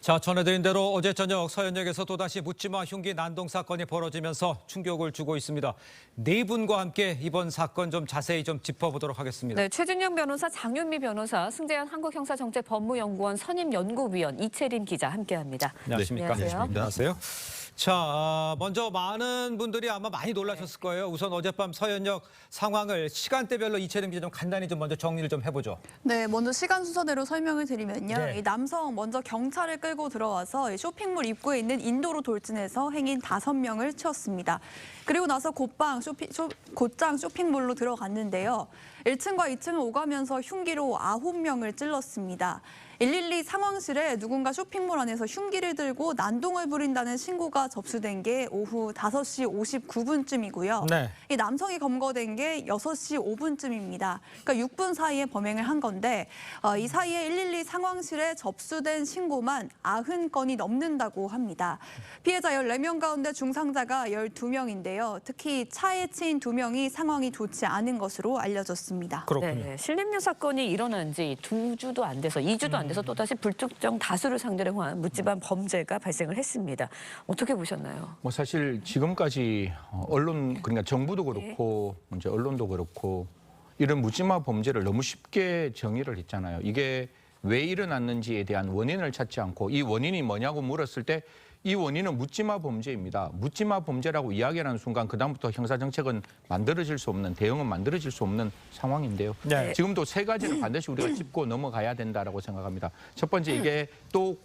자, 전해드린 대로 어제 저녁 서현역에서 또다시 묻지마 흉기 난동 사건이 벌어지면서 충격을 주고 있습니다. 네 분과 함께 이번 사건 좀 자세히 좀 짚어보도록 하겠습니다. 네, 최준영 변호사, 장윤미 변호사, 승재현 한국형사정책법무연구원 선임연구위원, 이채림 기자 함께합니다. 안녕하십니까? 네, 안녕하세요. 자, 먼저 많은 분들이 아마 많이 놀라셨을 거예요. 우선 어젯밤 서현역 상황을 시간대별로 이채림 기자 좀 간단히 좀 먼저 정리를 좀 해보죠. 네, 먼저 시간 순서대로 설명을 드리면요. 네. 이 남성 먼저 경찰을 끌고 들어와서 쇼핑몰 입구에 있는 인도로 돌진해서 행인 5명을 치웠습니다. 그리고 나서 곧장 쇼핑몰로 들어갔는데요. 1층과 2층을 오가면서 흉기로 9명을 찔렀습니다. 112 상황실에 누군가 쇼핑몰 안에서 흉기를 들고 난동을 부린다는 신고가 접수된 게 오후 5시 59분쯤이고요. 네. 이 남성이 검거된 게 6시 5분쯤입니다. 그러니까 6분 사이에 범행을 한 건데 이 사이에 112 상황실에 접수된 신고만 90건이 넘는다고 합니다. 피해자 14명 가운데 중상자가 12명인데요. 특히 차에 치인 2명이 상황이 좋지 않은 것으로 알려졌습니다. 그렇군요. 네, 신림역 사건이 일어난 지 2주도 안 돼서 2주도 안 돼서 또다시 불특정 다수를 상대로 한 묻지마 범죄가 발생을 했습니다. 어떻게 보셨나요? 뭐 사실 지금까지 언론 그러니까 정부도 그렇고 이제 언론도 그렇고 이런 묻지마 범죄를 너무 쉽게 정의를 했잖아요. 이게 왜 일어났는지에 대한 원인을 찾지 않고 이 원인이 뭐냐고 물었을 때 이 원인은 묻지마 범죄입니다. 묻지마 범죄라고 이야기하는 순간 그다음부터 형사정책은 만들어질 수 없는, 대응은 만들어질 수 없는 상황인데요. 네. 지금도 세 가지를 반드시 우리가 짚고 넘어가야 된다라고 생각합니다. 첫 번째 이게 또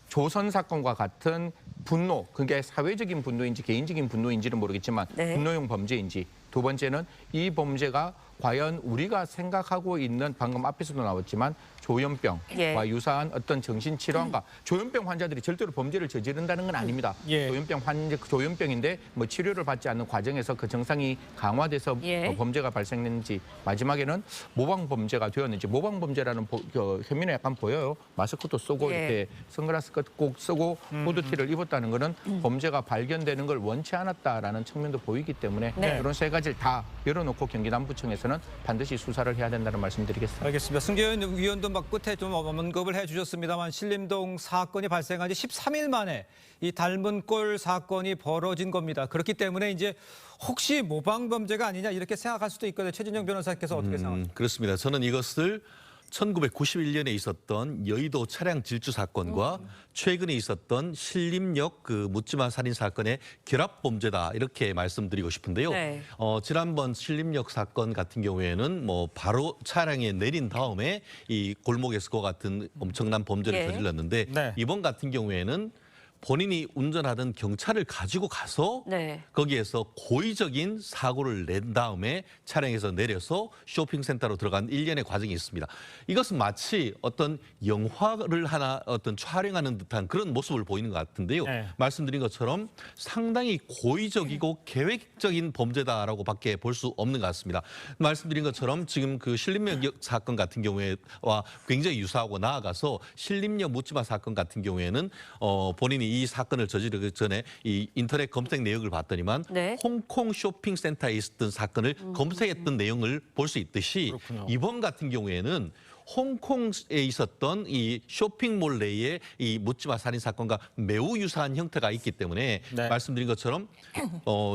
조선 사건과 같은 분노, 그게 사회적인 분노인지 개인적인 분노인지는 모르겠지만 네. 분노용 범죄인지. 두 번째는 이 범죄가 과연 우리가 생각하고 있는 방금 앞에서도 나왔지만 조현병과 예. 유사한 어떤 정신질환과 조현병 환자들이 절대로 범죄를 저지른다는 건 아닙니다. 예. 조현병인데 뭐 치료를 받지 않는 과정에서 그 증상이 강화돼서 예. 범죄가 발생했는지 마지막에는 모방 범죄가 되었는지 모방 범죄라는 혐의는 약간 보여요. 마스크도 쓰고 예. 이렇게 선글라스 꼭 쓰고 후드티를 입었다는 거는 범죄가 발견되는 걸 원치 않았다라는 측면도 보이기 때문에 네. 이런 세 가지를 다 열어놓고 경기남부청에서는 반드시 수사를 해야 된다는 말씀드리겠습니다. 알겠습니다. 승재현 위원도 막 끝에 좀 언급을 해주셨습니다만 신림동 사건이 발생한 지 13일 만에 이 닮은 꼴 사건이 벌어진 겁니다. 그렇기 때문에 이제 혹시 모방 범죄가 아니냐 이렇게 생각할 수도 있거든요. 최준영 변호사께서 어떻게 생각하세요? 그렇습니다. 저는 이것을 1991년에 있었던 여의도 차량 질주 사건과 최근에 있었던 신림역 그 묻지마 살인 사건의 결합 범죄다 이렇게 말씀드리고 싶은데요. 네. 지난번 신림역 사건 같은 경우에는 뭐 바로 차량에 내린 다음에 이 골목에서 그와 같은 엄청난 범죄를 예. 저질렀는데 네. 이번 같은 경우에는 본인이 운전하던 경차를 가지고 가서 네. 거기에서 고의적인 사고를 낸 다음에 차량에서 내려서 쇼핑센터로 들어간 일련의 과정이 있습니다. 이것은 마치 어떤 영화를 하나 어떤 촬영하는 듯한 그런 모습을 보이는 것 같은데요. 네. 말씀드린 것처럼 상당히 고의적이고 계획적인 범죄다라고 밖에 볼 수 없는 것 같습니다. 말씀드린 것처럼 지금 그 신림역 사건 같은 경우에와 굉장히 유사하고 나아가서 신림역 묻지마 사건 같은 경우에는 본인이 이 사건을 저지르기 전에 이 인터넷 검색 내역을 봤더니만 네. 홍콩 쇼핑센터에 있었던 사건을 검색했던 내용을 볼 수 있듯이 그렇군요. 이번 같은 경우에는 홍콩에 있었던 이 쇼핑몰 내에 이 묻지마 살인 사건과 매우 유사한 형태가 있기 때문에 네. 말씀드린 것처럼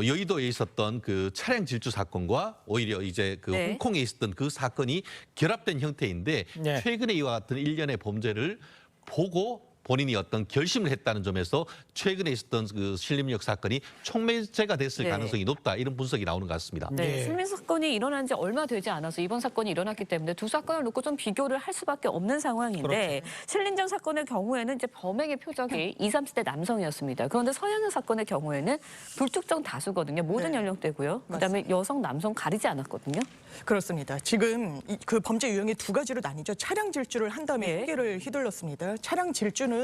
여의도에 있었던 그 차량 질주 사건과 오히려 이제 그 네. 홍콩에 있었던 그 사건이 결합된 형태인데 네. 최근에 이와 같은 일련의 범죄를 보고 본인이 어떤 결심을 했다는 점에서 최근에 있었던 그 신림역 사건이 촉매제가 됐을 네. 가능성이 높다 이런 분석이 나오는 것 같습니다. 네, 예. 신림 사건이 일어난 지 얼마 되지 않아서 이번 사건이 일어났기 때문에 두 사건을 놓고 좀 비교를 할 수밖에 없는 상황인데 신림전 사건의 경우에는 이제 범행의 표적이 20, 30대 남성이었습니다. 그런데 서현역 사건의 경우에는 불특정 다수거든요. 모든 네. 연령대고요. 그다음에 여성, 남성 가리지 않았거든요. 그렇습니다. 지금 그 범죄 유형이 두 가지로 나뉘죠. 차량 질주를 한 다음에 예. 흉기를 휘둘렀습니다. 차량 질주는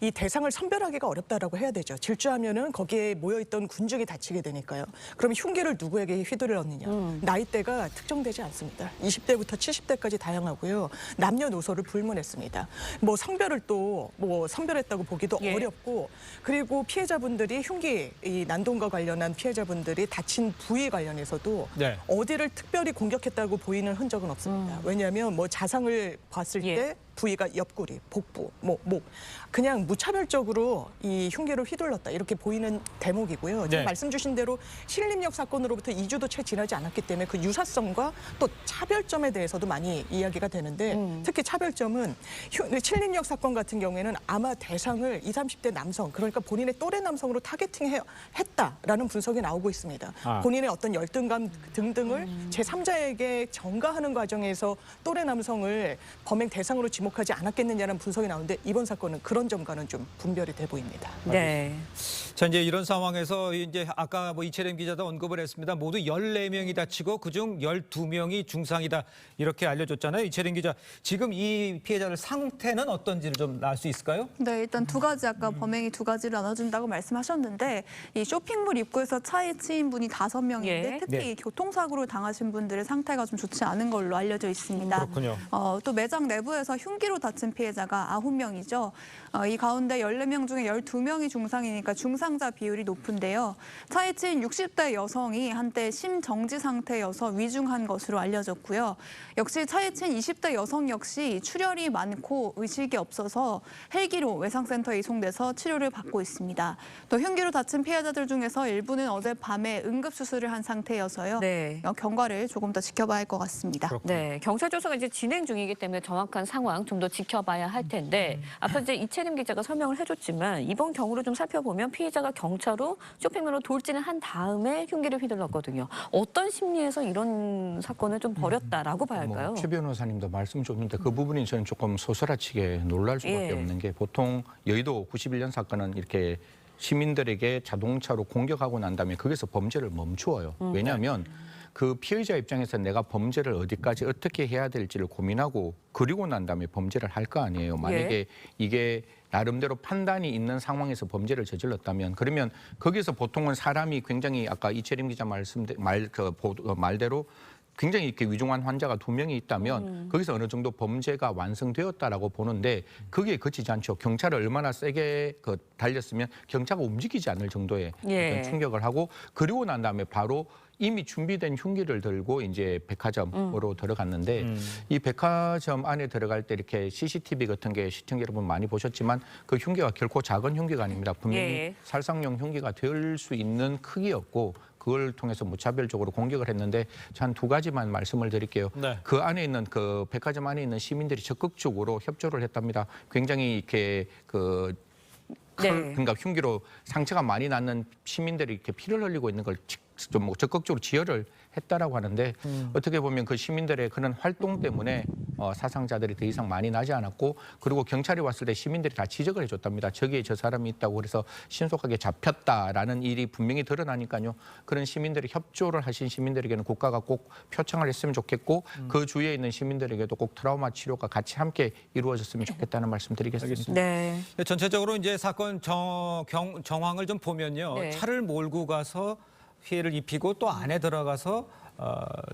이 대상을 선별하기가 어렵다라고 해야 되죠. 질주하면은 거기에 모여있던 군중이 다치게 되니까요. 그럼 흉기를 누구에게 휘둘렀느냐. 나이대가 특정되지 않습니다. 20대부터 70대까지 다양하고요. 남녀노소를 불문했습니다. 뭐 성별을 또 뭐 선별했다고 보기도 예. 어렵고 그리고 피해자분들이 흉기 이 난동과 관련한 피해자분들이 다친 부위 관련해서도 네. 어디를 특별히 공격했다고 보이는 흔적은 없습니다. 왜냐하면 뭐 자상을 봤을 예. 때 부위가 옆구리, 복부, 목 그냥 무차별적으로 이 흉기를 휘둘렀다 이렇게 보이는 대목이고요. 지금 네. 말씀 주신 대로 신림역 사건으로부터 2주도 채 지나지 않았기 때문에 그 유사성과 또 차별점에 대해서도 많이 이야기가 되는데 특히 차별점은 신림역 사건 같은 경우에는 아마 대상을 20, 30대 남성 그러니까 본인의 또래 남성으로 타겟팅했다라는 분석이 나오고 있습니다. 아. 본인의 어떤 열등감 등등을 제3자에게 전가하는 과정에서 또래 남성을 범행 대상으로 지목하지 않았겠느냐는 분석이 나오는데 이번 사건은 그런 점과는 좀 분별이 돼 보입니다. 네. 자, 이제 이런 상황에서 이제 아까 뭐 이채림 기자도 언급을 했습니다. 모두 14명이 다치고 그중 12명이 중상이다. 이렇게 알려줬잖아요. 이채림 기자. 지금 이 피해자들 상태는 어떤지를 좀 알 수 있을까요? 네, 일단 두 가지 아까 범행이 두 가지를 나눠준다고 말씀하셨는데 이 쇼핑몰 입구에서 차에 치인 분이 5명인데 예. 특히 네. 교통사고를 당하신 분들의 상태가 좀 좋지 않은 걸로 알려져 있습니다. 그렇군요. 또 매장 내부에서 흉기로 다친 피해자가 9명이죠. 이 가운데 14명 중에 12명이 중상이니까 중상자 비율이 높은데요. 차에 치인 60대 여성이 한때 심정지 상태여서 위중한 것으로 알려졌고요. 역시 차에 치인 20대 여성 역시 출혈이 많고 의식이 없어서 헬기로 외상센터에 이송돼서 치료를 받고 있습니다. 또 흉기로 다친 피해자들 중에서 일부는 어젯밤에 응급수술을 한 상태여서요. 네. 경과를 조금 더 지켜봐야 할 것 같습니다. 네, 경찰 조사가 이제 진행 중이기 때문에 정확한 상황 좀 더 지켜봐야 할 텐데 앞서 이제 이채림 기자가 설명을 해줬지만 이번 경우를 좀 살펴보면 피해자가 경차로 쇼핑몰로 돌진을 한 다음에 흉기를 휘둘렀거든요. 어떤 심리에서 이런 사건을 좀 벌였다라고 봐야 할까요? 최 변호사님도 말씀 줬는데 그 부분이 저는 조금 소스라치게 놀랄 수밖에 예. 없는 게 보통 여의도 91년 사건은 이렇게 시민들에게 자동차로 공격하고 난 다음에 거기서 범죄를 멈추어요. 왜냐하면 그 피해자 입장에서 내가 범죄를 어디까지 어떻게 해야 될지를 고민하고 그리고 난 다음에 범죄를 할 거 아니에요. 만약에 이게 나름대로 판단이 있는 상황에서 범죄를 저질렀다면 그러면 거기서 보통은 사람이 굉장히 아까 이채림 기자 말대로 굉장히 이렇게 위중한 환자가 2명이 있다면 거기서 어느 정도 범죄가 완성되었다라고 보는데 그게 그치지 않죠. 경찰을 얼마나 세게 달렸으면 경차가 움직이지 않을 정도의 예. 어떤 충격을 하고 그리고 난 다음에 바로 이미 준비된 흉기를 들고 이제 백화점으로 들어갔는데 이 백화점 안에 들어갈 때 이렇게 CCTV 같은 게 시청자 여러분 많이 보셨지만 그 흉기가 결코 작은 흉기가 아닙니다. 분명히 예. 살상용 흉기가 될 수 있는 크기였고 그걸 통해서 무차별적으로 공격을 했는데 한 2가지만 말씀을 드릴게요. 네. 그 안에 있는 그 백화점 안에 있는 시민들이 적극적으로 협조를 했답니다. 굉장히 이렇게 네. 그러니까 흉기로 상처가 많이 나는 시민들이 이렇게 피를 흘리고 있는 걸 좀 적극적으로 지혈을 했다라고 하는데 어떻게 보면 그 시민들의 그런 활동 때문에 사상자들이 더 이상 많이 나지 않았고 그리고 경찰이 왔을 때 시민들이 다 지적을 해줬답니다. 저기에 저 사람이 있다고 그래서 신속하게 잡혔다라는 일이 분명히 드러나니까요. 그런 시민들이 협조를 하신 시민들에게는 국가가 꼭 표창을 했으면 좋겠고 그 주위에 있는 시민들에게도 꼭 트라우마 치료가 같이 함께 이루어졌으면 좋겠다는 말씀드리겠습니다. 네. 전체적으로 이제 사건 정황을 좀 보면요. 네. 차를 몰고 가서 피해를 입히고 또 안에 들어가서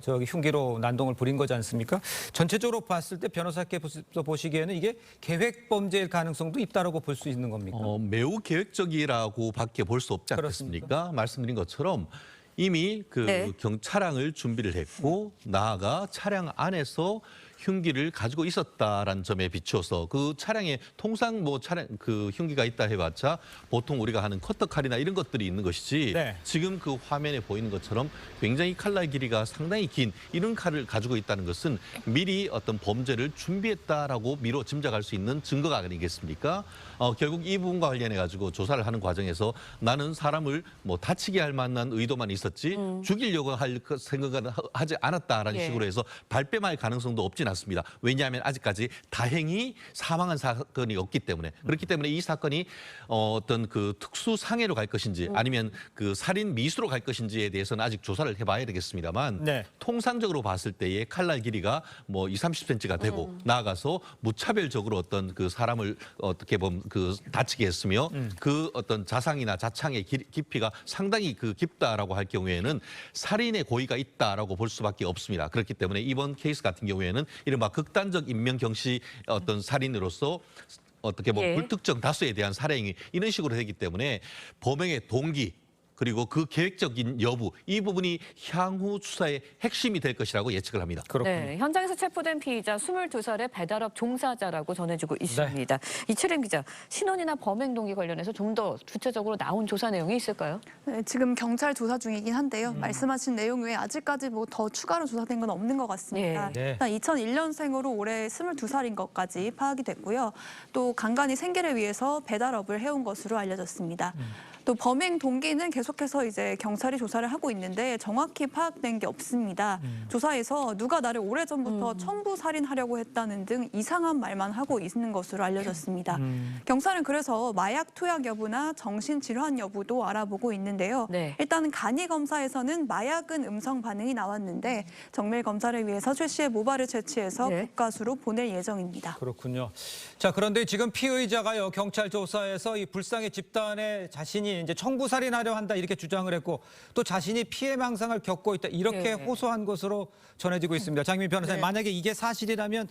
저기 흉기로 난동을 부린 거지 않습니까? 전체적으로 봤을 때 변호사께서 보시기에는 이게 계획 범죄일 가능성도 있다라고 볼 수 있는 겁니까? 매우 계획적이라고밖에 볼 수 없지 않겠습니까? 말씀드린 것처럼 이미 네. 차량을 준비를 했고 나아가 차량 안에서 흉기를 가지고 있었다라는 점에 비추어서 그 차량에 통상 뭐 차량 그 흉기가 있다 해봤자 보통 우리가 하는 커터칼이나 이런 것들이 있는 것이지 네. 지금 그 화면에 보이는 것처럼 굉장히 칼날 길이가 상당히 긴 이런 칼을 가지고 있다는 것은 미리 어떤 범죄를 준비했다라고 미뤄 짐작할 수 있는 증거가 아니겠습니까? 결국 이 부분과 관련해 가지고 조사를 하는 과정에서 나는 사람을 뭐 다치게 할 만한 의도만 있었지 죽이려고 할 생각은 하지 않았다라는 예. 식으로 해서 발뺌할 가능성도 없진 않습니다. 왜냐하면 아직까지 다행히 사망한 사건이 없기 때문에 그렇기 때문에 이 사건이 어떤 그 특수 상해로 갈 것인지 아니면 그 살인 미수로 갈 것인지에 대해서는 아직 조사를 해봐야 되겠습니다만 네. 통상적으로 봤을 때의 칼날 길이가 뭐 20, 30cm가 되고 나아가서 무차별적으로 어떤 그 사람을 어떻게 보면 그 다치게 했으며 그 어떤 자상이나 자창의 깊이가 상당히 그 깊다라고 할 경우에는 살인의 고의가 있다라고 볼 수밖에 없습니다. 그렇기 때문에 이번 케이스 같은 경우에는 이른바 극단적 인명 경시 어떤 살인으로서 어떻게 보면 예. 불특정 다수에 대한 살해행위 이런 식으로 되기 때문에 범행의 동기 그리고 그 계획적인 여부 이 부분이 향후 수사의 핵심이 될 것이라고 예측을 합니다. 네, 현장에서 체포된 피의자 22살의 배달업 종사자라고 전해지고 있습니다. 이채림 기자, 신원이나 범행 동기 관련해서 좀 더 구체적으로 나온 조사 내용이 있을까요? 네, 지금 경찰 조사 중이긴 한데요. 말씀하신 내용 외에 아직까지 뭐 더 추가로 조사된 건 없는 것 같습니다. 네. 일단 2001년생으로 올해 22살인 것까지 파악이 됐고요. 또 간간히 생계를 위해서 배달업을 해온 것으로 알려졌습니다. 또 범행 동기는 계속해서 이제 경찰이 조사를 하고 있는데 정확히 파악된 게 없습니다. 조사에서 누가 나를 오래전부터 청부 살인하려고 했다는 등 이상한 말만 하고 있는 것으로 알려졌습니다. 경찰은 그래서 마약 투약 여부나 정신질환 여부도 알아보고 있는데요. 네. 일단 간이 검사에서는 마약은 음성 반응이 나왔는데 정밀 검사를 위해서 최 씨의 모발을 채취해서 네. 국가수로 보낼 예정입니다. 그렇군요. 자, 그런데 지금 피의자가요, 경찰 조사에서 이 불쌍의 집단의 자신이 이제 청부살인하려 한다 이렇게 주장을 했고 또 자신이 피해망상을 겪고 있다 이렇게 네. 호소한 것으로 전해지고 있습니다. 장민 변호사님, 만약에 이게 사실이라면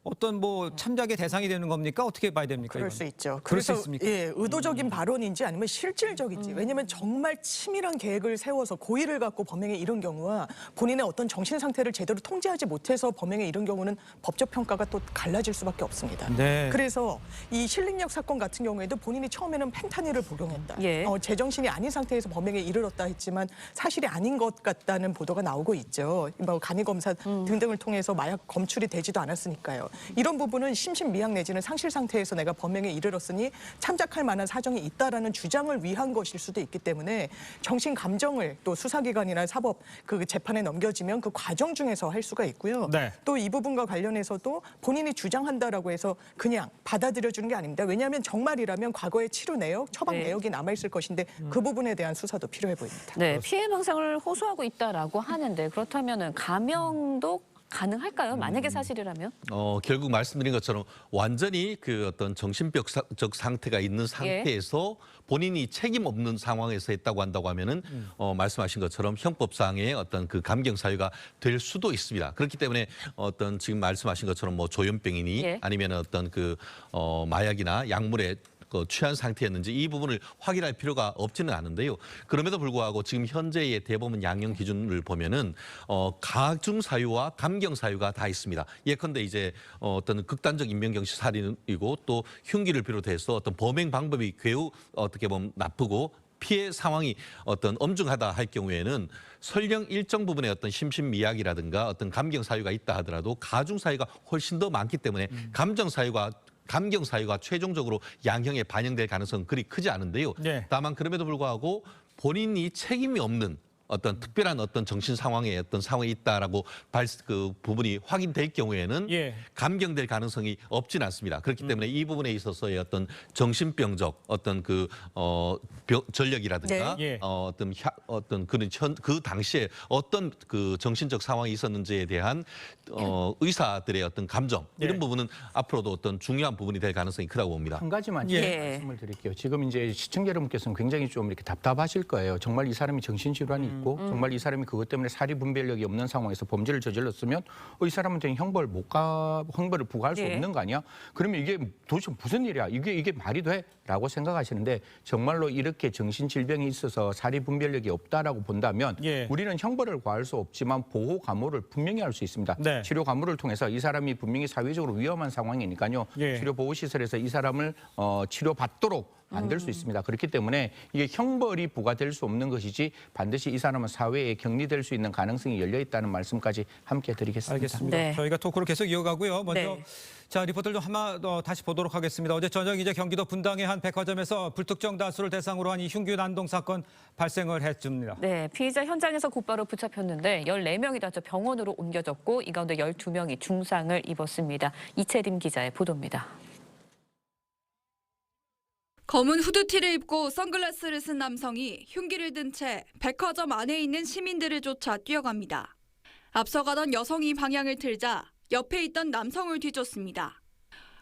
어떤 뭐 참작의 대상이 되는 겁니까? 어떻게 봐야 됩니까? 그럴 이건? 수 있죠. 그럴 수 그래서 있습니까? 예, 의도적인 발언인지 아니면 실질적인지. 왜냐하면 정말 치밀한 계획을 세워서 고의를 갖고 범행에 이른 경우와 본인의 어떤 정신 상태를 제대로 통제하지 못해서 범행에 이른 경우는 법적 평가가 또 갈라질 수밖에 없습니다. 네. 그래서 이 신림역 사건 같은 경우에도 본인이 처음에는 펜타닐을 복용했다. 예. 제정신이 아닌 상태에서 범행에 이르렀다 했지만 사실이 아닌 것 같다는 보도가 나오고 있죠. 뭐 간이 검사 등등을 통해서 마약 검출이 되지도 않았으니까요. 이런 부분은 심신미약 내지는 상실 상태에서 내가 범행에 이르렀으니 참작할 만한 사정이 있다라는 주장을 위한 것일 수도 있기 때문에 정신 감정을 또 수사기관이나 사법 그 재판에 넘겨지면 그 과정 중에서 할 수가 있고요. 네. 또 이 부분과 관련해서도 본인이 주장한다라고 해서 그냥 받아들여주는 게 아닙니다. 왜냐하면 정말이라면 과거의 치료 내역, 처방 네. 내역이 남아있을 것인데 그 부분에 대한 수사도 필요해 보입니다. 네, 피해망상을 호소하고 있다라고 하는데 그렇다면은 감형도 가능할까요? 만약에 사실이라면? 결국 말씀드린 것처럼 완전히 그 어떤 정신적 상태가 있는 상태에서 본인이 책임 없는 상황에서 했다고 한다고 하면은 말씀하신 것처럼 형법상의 어떤 그 감경 사유가 될 수도 있습니다. 그렇기 때문에 어떤 지금 말씀하신 것처럼 뭐 조현병이니 예. 아니면 어떤 그 마약이나 약물에 취한 상태였는지 이 부분을 확인할 필요가 없지는 않은데요. 그럼에도 불구하고 지금 현재의 대법원 양형 기준을 보면은 가중 사유와 감경 사유가 다 있습니다. 예컨대 이제 어떤 극단적 인명경시 살인이고 또 흉기를 비롯해서 어떤 범행 방법이 매우 어떻게 보면 나쁘고 피해 상황이 어떤 엄중하다 할 경우에는 설령 일정 부분의 어떤 심신미약이라든가 어떤 감경 사유가 있다 하더라도 가중 사유가 훨씬 더 많기 때문에 감경 사유가 최종적으로 양형에 반영될 가능성은 그리 크지 않은데요. 네. 다만 그럼에도 불구하고 본인이 책임이 없는 어떤 특별한 어떤 정신 상황에 어떤 상황이 있다라고 그 부분이 확인될 경우에는 예. 감경될 가능성이 없지는 않습니다. 그렇기 때문에 이 부분에 있어서의 어떤 정신병적 어떤 그 전력이라든가 네. 예. 어떤 그 당시에 어떤 그 정신적 상황이 있었는지에 대한 의사들의 어떤 감정 이런 예. 부분은 앞으로도 어떤 중요한 부분이 될 가능성이 크다고 봅니다. 한 가지만 예. 말씀을 드릴게요. 지금 이제 시청자 여러분께서는 굉장히 좀 이렇게 답답하실 거예요. 정말 이 사람이 정신질환이 있고 정말 이 사람이 그것 때문에 사리 분별력이 없는 상황에서 범죄를 저질렀으면 이 사람한테는 형벌을 부과할 수 예. 없는 거 아니야? 그러면 이게 도대체 무슨 일이야? 이게 말이 돼? 라고 생각하시는데 정말로 이렇게 정신질병이 있어서 사리 분별력이 없다라고 본다면 예. 우리는 형벌을 과할 수 없지만 보호 감호를 분명히 할 수 있습니다. 네. 치료 감호를 통해서 이 사람이 분명히 사회적으로 위험한 상황이니까요. 예. 치료 보호 시설에서 이 사람을 치료받도록 만들 수 있습니다. 그렇기 때문에 이게 형벌이 부과될 수 없는 것이지 반드시 이 사람은 사회에 격리될 수 있는 가능성이 열려 있다는 말씀까지 함께 드리겠습니다. 알겠습니다. 네. 저희가 토크를 계속 이어가고요. 먼저 네. 자 리포트를 좀 한번 다시 보도록 하겠습니다. 어제 저녁 이제 경기도 분당의 한 백화점에서 불특정 다수를 대상으로 한 이 흉기 난동 사건 발생을 했습니다. 네, 피의자 현장에서 곧바로 붙잡혔는데 14명이 다쳐 병원으로 옮겨졌고 이 가운데 12명이 중상을 입었습니다. 이채림 기자의 보도입니다. 검은 후드티를 입고 선글라스를 쓴 남성이 흉기를 든 채 백화점 안에 있는 시민들을 쫓아 뛰어갑니다. 앞서가던 여성이 방향을 틀자 옆에 있던 남성을 뒤쫓습니다.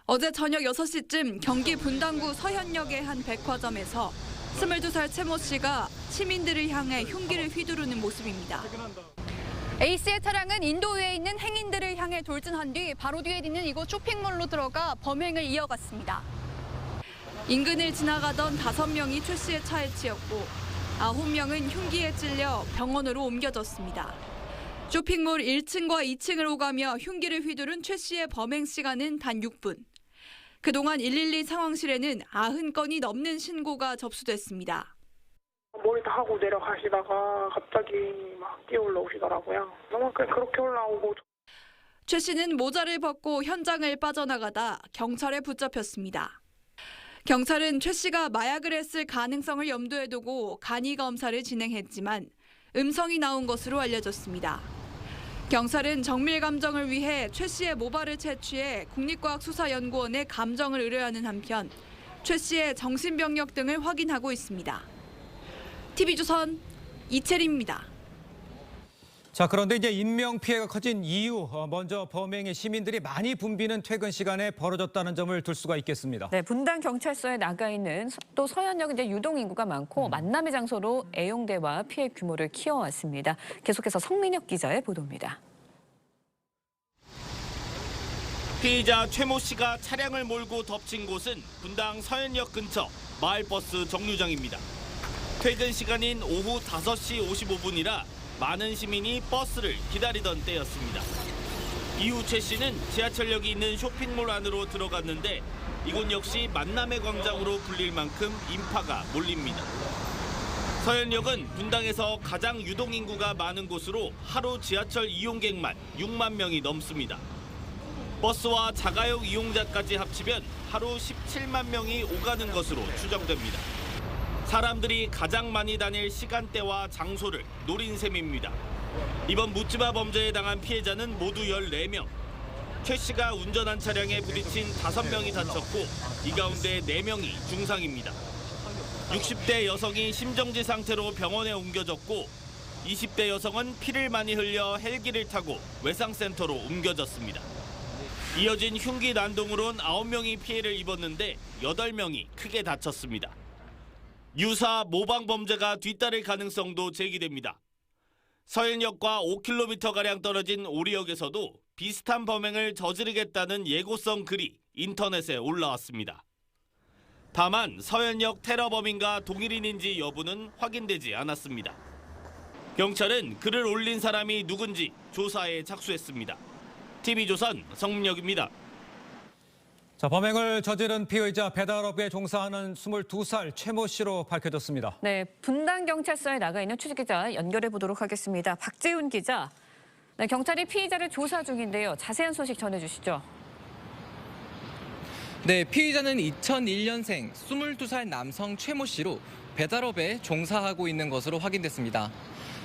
어제 저녁 6시쯤 경기 분당구 서현역의 한 백화점에서 22살 최 모 씨가 시민들을 향해 흉기를 휘두르는 모습입니다. A씨의 차량은 인도위에 있는 행인들을 향해 돌진한 뒤 바로 뒤에 있는 이곳 쇼핑몰로 들어가 범행을 이어갔습니다. 인근을 지나가던 5명이 최 씨의 차에 치였고 9명은 흉기에 찔려 병원으로 옮겨졌습니다. 쇼핑몰 1층과 2층을 오가며 흉기를 휘두른 최 씨의 범행 시간은 단 6분. 그동안 112 상황실에는 90건이 넘는 신고가 접수됐습니다. 머리 다 하고 내려가시다가 갑자기 막 뛰어 올라오시더라고요. 너무 그렇게 올라오고. 최 씨는 모자를 벗고 현장을 빠져나가다 경찰에 붙잡혔습니다. 경찰은 최 씨가 마약을 했을 가능성을 염두에 두고 간이 검사를 진행했지만 음성이 나온 것으로 알려졌습니다. 경찰은 정밀 감정을 위해 최 씨의 모발을 채취해 국립과학수사연구원에 감정을 의뢰하는 한편 최 씨의 정신병력 등을 확인하고 있습니다. TV조선 이채리입니다. 자, 그런데 이제 인명 피해가 커진 이유, 먼저 범행의 시민들이 많이 붐비는 퇴근 시간에 벌어졌다는 점을 들 수가 있겠습니다. 네, 분당 경찰서에 나가 있는 또 서현역 이제 유동 인구가 많고 만남의 장소로 애용대와 피해 규모를 키워왔습니다. 계속해서 성민혁 기자의 보도입니다. 피의자 최모 씨가 차량을 몰고 덮친 곳은 분당 서현역 근처 마을버스 정류장입니다. 퇴근 시간인 오후 5시 55분이라 많은 시민이 버스를 기다리던 때였습니다. 이후 최 씨는 지하철역이 있는 쇼핑몰 안으로 들어갔는데 이곳 역시 만남의 광장으로 불릴 만큼 인파가 몰립니다. 서현역은 분당에서 가장 유동인구가 많은 곳으로 하루 지하철 이용객만 6만 명이 넘습니다. 버스와 자가용 이용자까지 합치면 하루 17만 명이 오가는 것으로 추정됩니다. 사람들이 가장 많이 다닐 시간대와 장소를 노린 셈입니다. 이번 묻지마 범죄에 당한 피해자는 모두 14명. 최 씨가 운전한 차량에 부딪힌 5명이 다쳤고 이 가운데 4명이 중상입니다. 60대 여성이 심정지 상태로 병원에 옮겨졌고 20대 여성은 피를 많이 흘려 헬기를 타고 외상센터로 옮겨졌습니다. 이어진 흉기 난동으론 9명이 피해를 입었는데 8명이 크게 다쳤습니다. 유사 모방 범죄가 뒤따를 가능성도 제기됩니다. 서현역과 5km가량 떨어진 오리역에서도 비슷한 범행을 저지르겠다는 예고성 글이 인터넷에 올라왔습니다. 다만 서현역 테러 범인과 동일인인지 여부는 확인되지 않았습니다. 경찰은 글을 올린 사람이 누군지 조사에 착수했습니다. TV조선 성민혁입니다. 자, 범행을 저지른 피의자 배달업에 종사하는 22살 최모 씨로 밝혀졌습니다. 네, 분당 경찰서에 나가 있는 취재 기자 연결해 보도록 하겠습니다. 박재훈 기자. 네, 경찰이 피의자를 조사 중인데요. 자세한 소식 전해주시죠. 네, 피의자는 2001년생 22살 남성 최모 씨로 배달업에 종사하고 있는 것으로 확인됐습니다.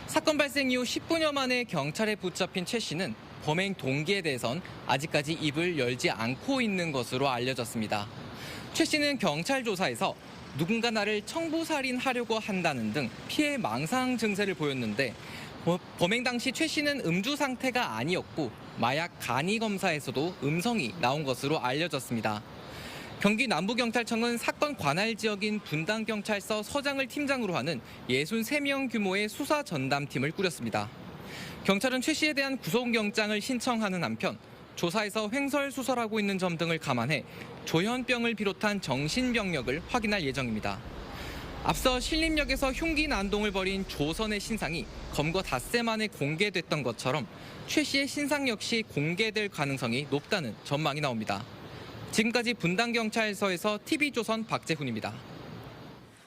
사건 발생 이후 10분여 만에 경찰에 붙잡힌 최 씨는 범행 동기에 대해선 아직까지 입을 열지 않고 있는 것으로 알려졌습니다. 최 씨는 경찰 조사에서 누군가 나를 청부살인하려고 한다는 등 피해 망상 증세를 보였는데 범행 당시 최 씨는 음주 상태가 아니었고 마약 간이 검사에서도 음성이 나온 것으로 알려졌습니다. 경기 남부경찰청은 사건 관할 지역인 분당경찰서 서장을 팀장으로 하는 63명 규모의 수사 전담팀을 꾸렸습니다. 경찰은 최 씨에 대한 구속영장을 신청하는 한편 조사에서 횡설수설하고 있는 점 등을 감안해 조현병을 비롯한 정신병력을 확인할 예정입니다. 앞서 신림역에서 흉기 난동을 벌인 조선의 신상이 검거 닷새 만에 공개됐던 것처럼 최 씨의 신상 역시 공개될 가능성이 높다는 전망이 나옵니다. 지금까지 분당경찰서에서 TV조선 박재훈입니다.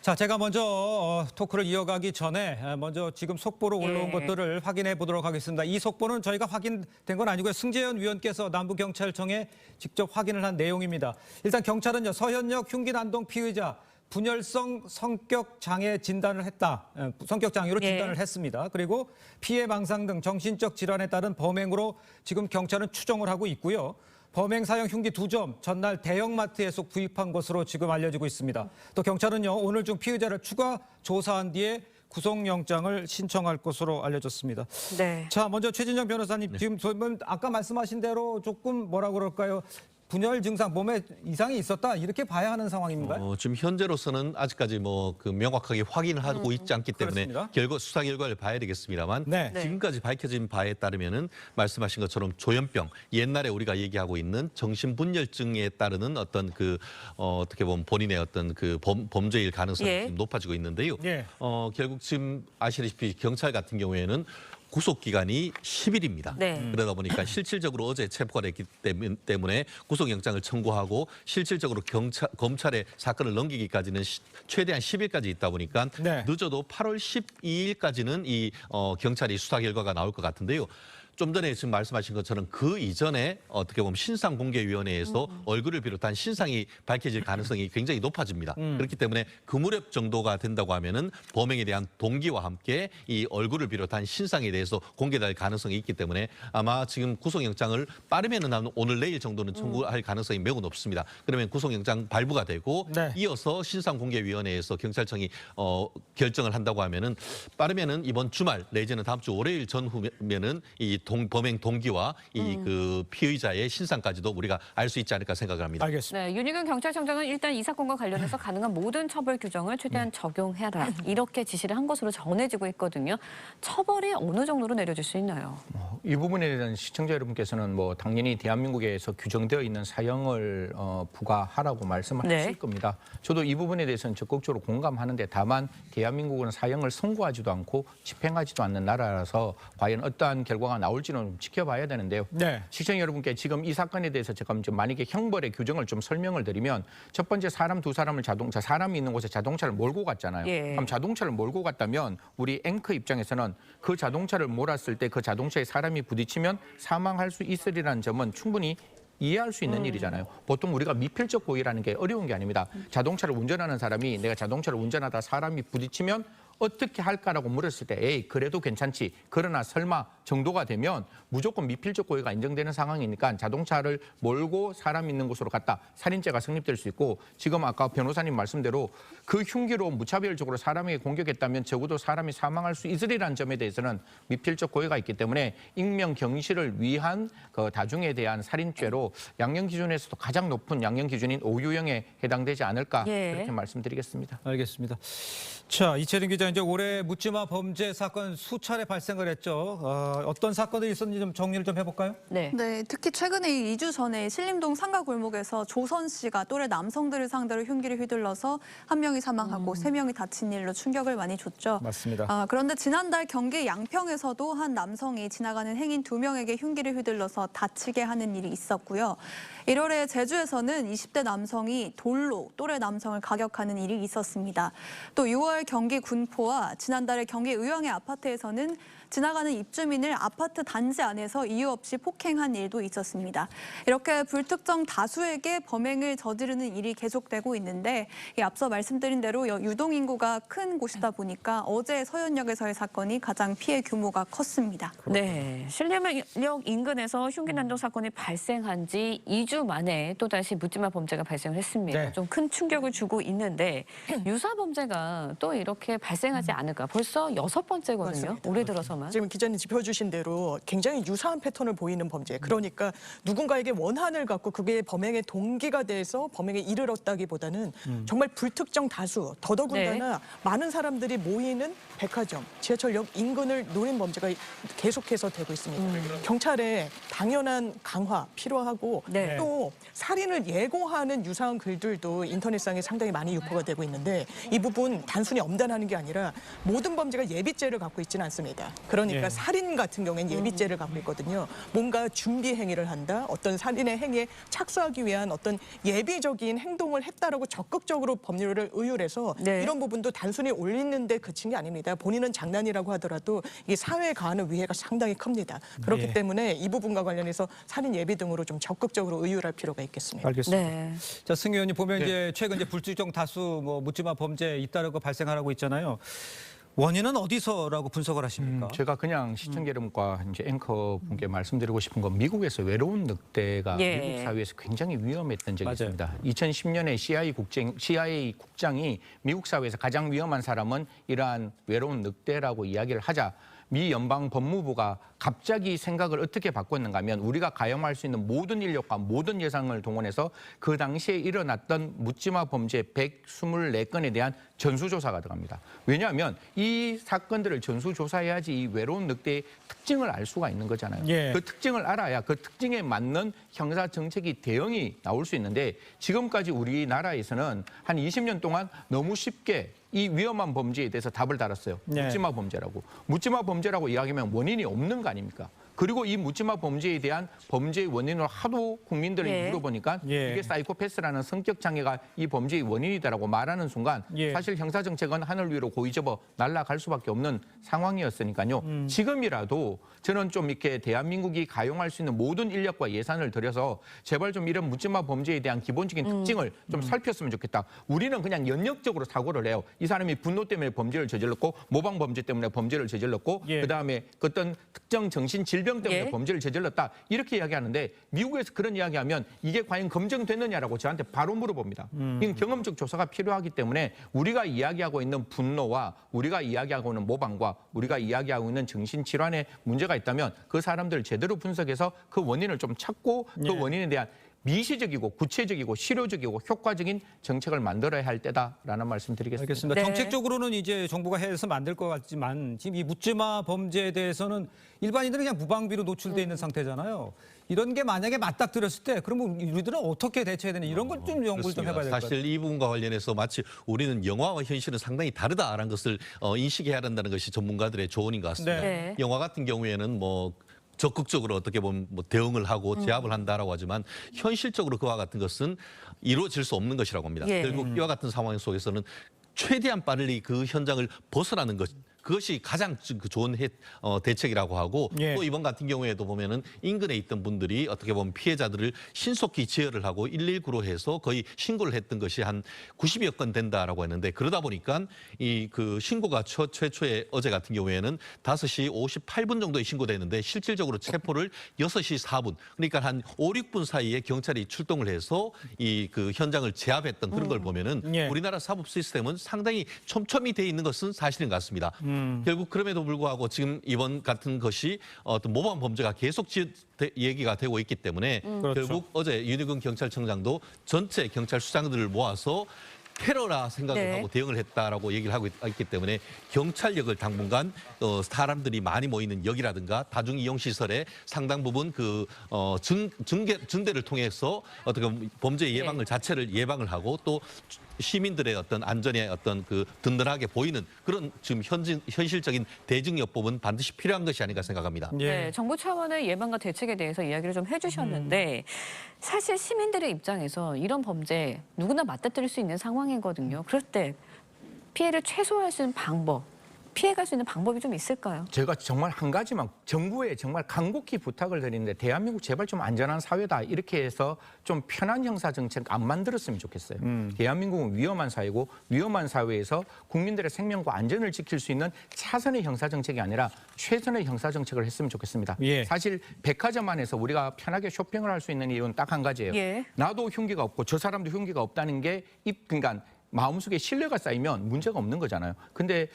자, 제가 먼저 토크를 이어가기 전에 먼저 지금 속보로 올라온 것들을 확인해 보도록 하겠습니다. 이 속보는 저희가 확인된 건 아니고요. 승재현 위원께서 남부경찰청에 직접 확인을 한 내용입니다. 일단 경찰은요, 서현역 흉기 난동 피의자 분열성 성격 장애 진단을 했다. 성격 장애로 진단을 했습니다. 그리고 피해 망상 등 정신적 질환에 따른 범행으로 지금 경찰은 추정을 하고 있고요. 범행 사용 흉기 2점 전날 대형마트에서 구입한 것으로 지금 알려지고 있습니다. 또 경찰은요, 오늘 중 피의자를 추가 조사한 뒤에 구속영장을 신청할 것으로 알려졌습니다. 네. 자, 먼저 최진정 변호사님, 지금 저는 아까 말씀하신 대로 조금 뭐라 그럴까요? 분열 증상, 몸에 이상이 있었다 이렇게 봐야 하는 상황인가요? 지금 현재로서는 아직까지 뭐 그 명확하게 확인을 하고 있지 않기 때문에 그렇습니다. 수사 결과를 봐야 되겠습니다만 네. 지금까지 밝혀진 바에 따르면은 말씀하신 것처럼 조현병, 옛날에 우리가 얘기하고 있는 정신분열증에 따르는 어떤 그 어떻게 보면 본인의 어떤 그 범죄일 가능성이 예. 지금 높아지고 있는데요. 예. 결국 지금 아시다시피 경찰 같은 경우에는 구속 기간이 10일입니다. 네. 그러다 보니까 실질적으로 어제 체포가 됐기 때문에 구속영장을 청구하고 실질적으로 검찰에 사건을 넘기기까지는 최대한 10일까지 있다 보니까 네. 늦어도 8월 12일까지는 이 경찰이 수사 결과가 나올 것 같은데요. 좀 전에 지금 말씀하신 것처럼 그 이전에 어떻게 보면 신상공개위원회에서 얼굴을 비롯한 신상이 밝혀질 가능성이 굉장히 높아집니다. 그렇기 때문에 그 무렵 정도가 된다고 하면은 범행에 대한 동기와 함께 이 얼굴을 비롯한 신상에 대해서 공개될 가능성이 있기 때문에 아마 지금 구속영장을 빠르면은 한 오늘 내일 정도는 청구할 가능성이 매우 높습니다. 그러면 구속영장 발부가 되고 네. 이어서 신상공개위원회에서 경찰청이 결정을 한다고 하면은 빠르면은 이번 주말 내지는 다음 주 월요일 전후면은 이 범행 동기와 이 그 피의자의 신상까지도 우리가 알 수 있지 않을까 생각을 합니다. 알겠습니다. 네, 윤희근 경찰청장은 일단 이 사건과 관련해서 가능한 모든 처벌 규정을 최대한 적용해라 이렇게 지시를 한 것으로 전해지고 있거든요. 처벌이 어느 정도로 내려질 수 있나요? 이 부분에 대한 시청자 여러분께서는 뭐 당연히 대한민국에서 규정되어 있는 사형을 부과하라고 말씀하실 네. 겁니다. 저도 이 부분에 대해서는 적극적으로 공감하는데 다만 대한민국은 사형을 선고하지도 않고 집행하지도 않는 나라라서 과연 어떠한 결과가 나올지는 지켜봐야 되는데요. 네. 시청자 여러분께 지금 이 사건에 대해서 제가 만약에 형벌의 규정을 좀 설명을 드리면 첫 번째 두 사람을 사람이 있는 곳에 자동차를 몰고 갔잖아요. 예. 그럼 자동차를 몰고 갔다면 우리 앵커 입장에서는 그 자동차를 몰았을 때 그 자동차에 사람이 부딪히면 사망할 수 있으리라는 점은 충분히 이해할 수 있는 일이잖아요. 보통 우리가 미필적 고의라는 게 어려운 게 아닙니다. 자동차를 운전하는 사람이 내가 자동차를 운전하다 사람이 부딪히면 어떻게 할까라고 물었을 때 에이 그래도 괜찮지 그러나 설마 정도가 되면 무조건 미필적 고의가 인정되는 상황이니까 자동차를 몰고 사람 있는 곳으로 갔다 살인죄가 성립될 수 있고 지금 아까 변호사님 말씀대로 그 흉기로 무차별적으로 사람에게 공격했다면 적어도 사람이 사망할 수 있으리라는 점에 대해서는 미필적 고의가 있기 때문에 익명 경시를 위한 그 다중에 대한 살인죄로 양형 기준에서도 가장 높은 양형 기준인 5유형에 해당되지 않을까 예. 그렇게 말씀드리겠습니다. 알겠습니다. 자, 이채린 기자 이제 올해 묻지마 범죄 사건 수차례 발생을 했죠. 어떤 사건들이 있었는지 좀 정리를 좀 해볼까요? 네. 네, 특히 최근에 2주 전에 신림동 상가 골목에서 조선 씨가 또래 남성들을 상대로 흉기를 휘둘러서 한 명이 사망하고 세 명이 다친 일로 충격을 많이 줬죠. 맞습니다. 그런데 지난달 경기 양평에서도 한 남성이 지나가는 행인 2명에게 흉기를 휘둘러서 다치게 하는 일이 있었고요. 1월에 제주에서는 20대 남성이 돌로 또래 남성을 가격하는 일이 있었습니다. 또 6월 경기 군포와 지난달에 경기 의왕의 아파트에서는 지나가는 입주민을 아파트 단지 안에서 이유 없이 폭행한 일도 있었습니다. 이렇게 불특정 다수에게 범행을 저지르는 일이 계속되고 있는데 앞서 말씀드린 대로 유동인구가 큰 곳이다 보니까 어제 서현역에서의 사건이 가장 피해 규모가 컸습니다. 네, 신림역 인근에서 흉기 난동 사건이 발생한 지 2주 만에 또다시 묻지마 범죄가 발생을 했습니다. 네. 좀 큰 충격을 주고 있는데 유사 범죄가 또 이렇게 발생하지 않을까. 벌써 6번째거든요. 맞습니다. 올해 들어서만. 지금 기자님 짚어주신 대로 굉장히 유사한 패턴을 보이는 범죄. 그러니까 누군가에게 원한을 갖고 그게 범행의 동기가 돼서 범행에 이르렀다기보다는 정말 불특정 다수, 더더군다나 많은 사람들이 모이는 백화점, 지하철역 인근을 노린 범죄가 계속해서 되고 있습니다. 경찰의 당연한 강화 필요하고 네. 또 살인을 예고하는 유사한 글들도 인터넷상에 상당히 많이 유포가 되고 있는데 이 부분 단순히 엄단하는 게 아니라 모든 범죄가 예비죄를 갖고 있지는 않습니다. 그러니까 예. 살인 같은 경우에는 예비죄를 갖고 있거든요. 뭔가 준비 행위를 한다, 어떤 살인의 행위에 착수하기 위한 어떤 예비적인 행동을 했다라고 적극적으로 법률을 의율해서 네. 이런 부분도 단순히 올리는데 그친 게 아닙니다. 본인은 장난이라고 하더라도 이 사회에 가하는 위해가 상당히 큽니다. 그렇기 예. 때문에 이 부분과 관련해서 살인 예비 등으로 좀 적극적으로 의율할 필요가 있겠습니다. 알겠습니다. 네. 자, 승 의원님 보면 이제 최근 이제 불특정 다수 묻지마 범죄 잇따르고 발생하고 있잖아요. 원인은 어디서라고 분석을 하십니까? 제가 그냥 시청자 여러분과 이제 앵커 분께 말씀드리고 싶은 건 미국에서 외로운 늑대가 예. 미국 사회에서 굉장히 위험했던 적이 맞아요. 있습니다. 2010년에 CIA 국장이 미국 사회에서 가장 위험한 사람은 이러한 외로운 늑대라고 이야기를 하자 미 연방 법무부가 갑자기 생각을 어떻게 바꿨는가 하면 우리가 가용할 수 있는 모든 인력과 모든 예산을 동원해서 그 당시에 일어났던 묻지마 범죄 124건에 대한 전수조사가 들어갑니다. 왜냐하면 이 사건들을 전수조사해야지 이 외로운 늑대의 특징을 알 수가 있는 거잖아요. 예. 그 특징을 알아야 그 특징에 맞는 형사정책이 대응이 나올 수 있는데 지금까지 우리나라에서는 한 20년 동안 너무 쉽게 이 위험한 범죄에 대해서 답을 달았어요. 네. 묻지마 범죄라고. 묻지마 범죄라고 이야기하면 원인이 없는 거 아닙니까? 그리고 이 묻지마 범죄에 대한 범죄의 원인을 하도 국민들이 예. 물어보니까 예. 이게 사이코패스라는 성격 장애가 이 범죄의 원인이다라고 말하는 순간 예. 사실 형사정책은 하늘 위로 고이 접어 날아갈 수밖에 없는 상황이었으니까요. 지금이라도 저는 좀 이렇게 대한민국이 가용할 수 있는 모든 인력과 예산을 들여서 제발 좀 이런 묻지마 범죄에 대한 기본적인 특징을 좀 살폈으면 좋겠다. 우리는 그냥 연역적으로 사고를 해요. 이 사람이 분노 때문에 범죄를 저질렀고 모방 범죄 때문에 범죄를 저질렀고 예. 그다음에 어떤 특정 정신 질병 때문에 예. 범죄를 저질렀다. 이렇게 이야기하는데 미국에서 그런 이야기하면 이게 과연 검증됐느냐라고 저한테 바로 물어봅니다. 이건 경험적 조사가 필요하기 때문에 우리가 이야기하고 있는 분노와 우리가 이야기하고 있는 모방과 우리가 이야기하고 있는 정신질환에 문제가 있다면 그 사람들을 제대로 분석해서 그 원인을 좀 찾고 그 예. 원인에 대한 미시적이고 구체적이고 실효적이고 효과적인 정책을 만들어야 할 때다라는 말씀드리겠습니다. 알겠습니다. 네. 정책적으로는 이제 정부가 해서 만들 것 같지만 지금 이 묻지마 범죄에 대해서는 일반인들은 그냥 무방비로 노출돼 있는 상태잖아요. 이런 게 만약에 맞닥뜨렸을 때 그러면 우리들은 어떻게 대처해야 되는 이런 걸 좀 연구를 좀 해봐야 될 것 같아요. 사실 이 부분과 관련해서 마치 우리는 영화와 현실은 상당히 다르다라는 것을 인식해야 한다는 것이 전문가들의 조언인 것 같습니다. 네. 영화 같은 경우에는 뭐 적극적으로 어떻게 보면 뭐 대응을 하고 제압을 한다라고 하지만 현실적으로 그와 같은 것은 이루어질 수 없는 것이라고 합니다. 예. 결국 이와 같은 상황 속에서는 최대한 빨리 그 현장을 벗어나는 것. 그것이 가장 좋은 대책이라고 하고 예. 또 이번 같은 경우에도 보면은 인근에 있던 분들이 어떻게 보면 피해자들을 신속히 지혈을 하고 119로 해서 거의 신고를 했던 것이 한 90여 건 된다라고 했는데 그러다 보니까 이 그 신고가 최초에 어제 같은 경우에는 5시 58분 정도에 신고됐는데 실질적으로 체포를 6시 4분 그러니까 한 5, 6분 사이에 경찰이 출동을 해서 이 그 현장을 제압했던 그런 걸 보면은 예. 우리나라 사법 시스템은 상당히 촘촘히 돼 있는 것은 사실인 것 같습니다. 결국 그럼에도 불구하고 지금 이번 같은 것이 어떤 모범 범죄가 계속 얘기가 되고 있기 때문에 그렇죠. 결국 어제 윤희근 경찰청장도 전체 경찰 수장들을 모아서 테러라 생각을 네. 하고 대응을 했다라고 얘기를 하고 있기 때문에 경찰력을 당분간 사람들이 많이 모이는 역이라든가 다중 이용 시설에 상당 부분 그 증대를 통해서 어떻게 보면 범죄 예방을 자체를 예방을 하고 또 시민들의 어떤 안전에 어떤 그 든든하게 보이는 그런 지금 현실적인 대증요법은 반드시 필요한 것이 아닌가 생각합니다. 예. 네, 정부 차원의 예방과 대책에 대해서 이야기를 좀 해주셨는데 사실 시민들의 입장에서 이런 범죄 누구나 맞닥뜨릴 수 있는 상황이거든요. 그럴 때 피해를 최소화할 수 있는 방법, 피해갈 수 있는 방법이 좀 있을까요? 제가 정말 한 가지만 정부에 정말 간곡히 부탁을 드리는데 대한민국 제발 좀 안전한 사회다 이렇게 해서 좀 편한 형사 정책 안 만들었으면 좋겠어요. 대한민국은 위험한 사회고 위험한 사회에서 국민들의 생명과 안전을 지킬 수 있는 차선의 형사 정책이 아니라 최선의 형사 정책을 했으면 좋겠습니다. 예. 사실 백화점 안에서 우리가 편하게 쇼핑을 할 수 있는 이유는 딱 한 가지예요. 예. 나도 흉기가 없고 저 사람도 흉기가 없다는 게 그러니까 마음속에 신뢰가 쌓이면 문제가 없는 거잖아요. 근데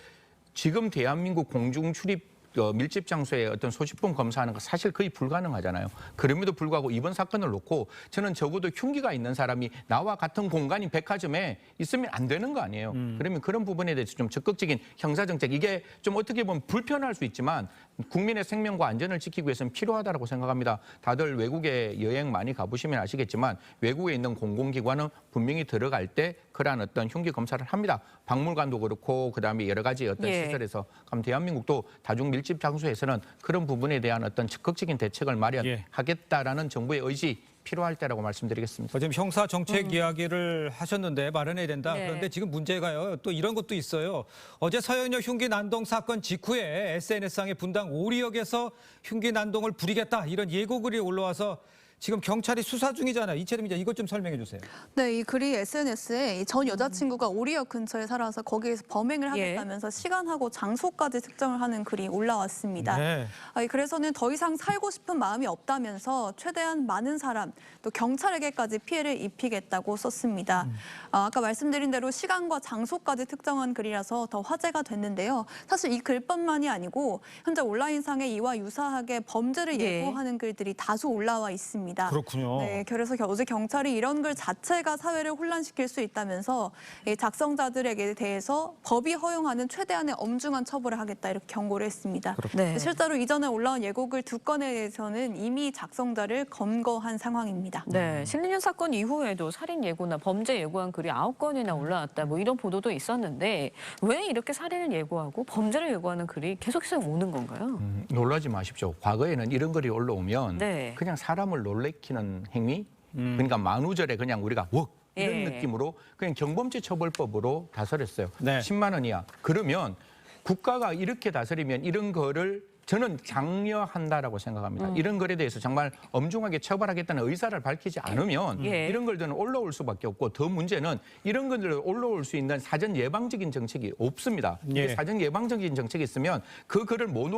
지금 대한민국 공중 출입 밀집 장소에 어떤 소지품 검사하는 거 사실 거의 불가능하잖아요. 그럼에도 불구하고 이번 사건을 놓고 저는 적어도 흉기가 있는 사람이 나와 같은 공간인 백화점에 있으면 안 되는 거 아니에요. 그러면 그런 부분에 대해서 좀 적극적인 형사정책 이게 좀 어떻게 보면 불편할 수 있지만 국민의 생명과 안전을 지키기 위해서는 필요하다고 생각합니다. 다들 외국에 여행 많이 가보시면 아시겠지만 외국에 있는 공공기관은 분명히 들어갈 때 그러한 어떤 흉기 검사를 합니다. 박물관도 그렇고 그다음에 여러 가지 어떤 예. 시설에서 그럼 대한민국도 다중 밀집 장소에서는 그런 부분에 대한 어떤 적극적인 대책을 마련하겠다라는 정부의 의지 필요할 때라고 말씀드리겠습니다. 지금 형사 정책 이야기를 하셨는데 마련해야 된다. 네. 그런데 지금 문제가요. 또 이런 것도 있어요. 어제 서현역 흉기 난동 사건 직후에 SNS상의 분당 오리역에서 흉기 난동을 부리겠다 이런 예고글이 올라와서 지금 경찰이 수사 중이잖아요. 이채림 기자, 이것 좀 설명해 주세요. 네, 이 글이 SNS에 전 여자친구가 오리역 근처에 살아서 거기에서 범행을 하겠다면서 시간하고 장소까지 특정을 하는 글이 올라왔습니다. 네. 그래서는 더 이상 살고 싶은 마음이 없다면서 최대한 많은 사람, 또 경찰에게까지 피해를 입히겠다고 썼습니다. 아까 말씀드린 대로 시간과 장소까지 특정한 글이라서 더 화제가 됐는데요. 사실 이 글뿐만이 아니고 현재 온라인상에 이와 유사하게 범죄를 예고하는 글들이 다수 올라와 있습니다. 그렇군요. 네, 그래서 어제 경찰이 이런 글 자체가 사회를 혼란시킬 수 있다면서 이 작성자들에게 대해서 법이 허용하는 최대한의 엄중한 처벌을 하겠다 이렇게 경고를 했습니다. 네. 실제로 이전에 올라온 예고글 2건에 대해서는 이미 작성자를 검거한 상황입니다. 네, 신림역 사건 이후에도 살인 예고나 범죄 예고한 글이 9건이나 올라왔다. 뭐 이런 보도도 있었는데 왜 이렇게 살인을 예고하고 범죄를 예고하는 글이 계속해서 오는 건가요? 놀라지 마십시오. 과거에는 이런 글이 올라오면 네. 그냥 사람을 놀래키는 행위, 그러니까 만우절에 그냥 우리가 웍 이런 예. 느낌으로 그냥 경범죄 처벌법으로 다스렸어요. 네. 10만 원 이하. 그러면 국가가 이렇게 다스리면 이런 거를 저는 장려한다라고 생각합니다. 이런 글에 대해서 정말 엄중하게 처벌하겠다는 의사를 밝히지 않으면 예. 이런 글들은 올라올 수밖에 없고 더 문제는 이런 글들 올라올 수 있는 사전 예방적인 정책이 없습니다. 예. 이게 사전 예방적인 정책이 있으면 그 글을 못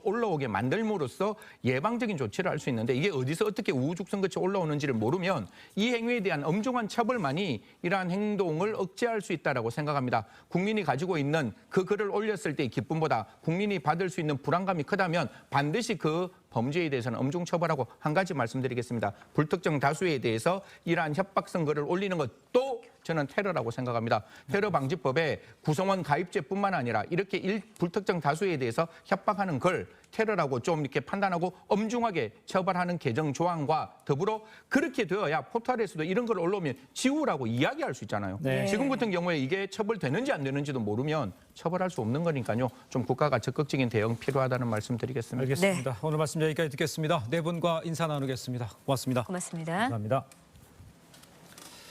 올라오게 만들므로써 예방적인 조치를 할 수 있는데 이게 어디서 어떻게 우후죽순같이 올라오는지를 모르면 이 행위에 대한 엄중한 처벌만이 이러한 행동을 억제할 수 있다라고 생각합니다. 국민이 가지고 있는 그 글을 올렸을 때의 기쁨보다 국민이 받을 수 있는 불안감이 크다면 반드시 그 범죄에 대해서는 엄중 처벌하고 한 가지 말씀드리겠습니다. 불특정 다수에 대해서 이러한 협박성 글을 올리는 것도 저는 테러라고 생각합니다. 테러방지법에 구성원 가입죄뿐만 아니라 이렇게 불특정 다수에 대해서 협박하는 걸 테러라고 좀 이렇게 판단하고 엄중하게 처벌하는 개정 조항과 더불어 그렇게 되어야 포털에서도 이런 걸 올라오면 지우라고 이야기할 수 있잖아요. 네. 지금 같은 경우에 이게 처벌되는지 안 되는지도 모르면 처벌할 수 없는 거니까요. 좀 국가가 적극적인 대응 필요하다는 말씀 드리겠습니다. 알겠습니다. 오늘 말씀 여기까지 듣겠습니다. 네 분과 인사 나누겠습니다. 고맙습니다. 고맙습니다. 감사합니다.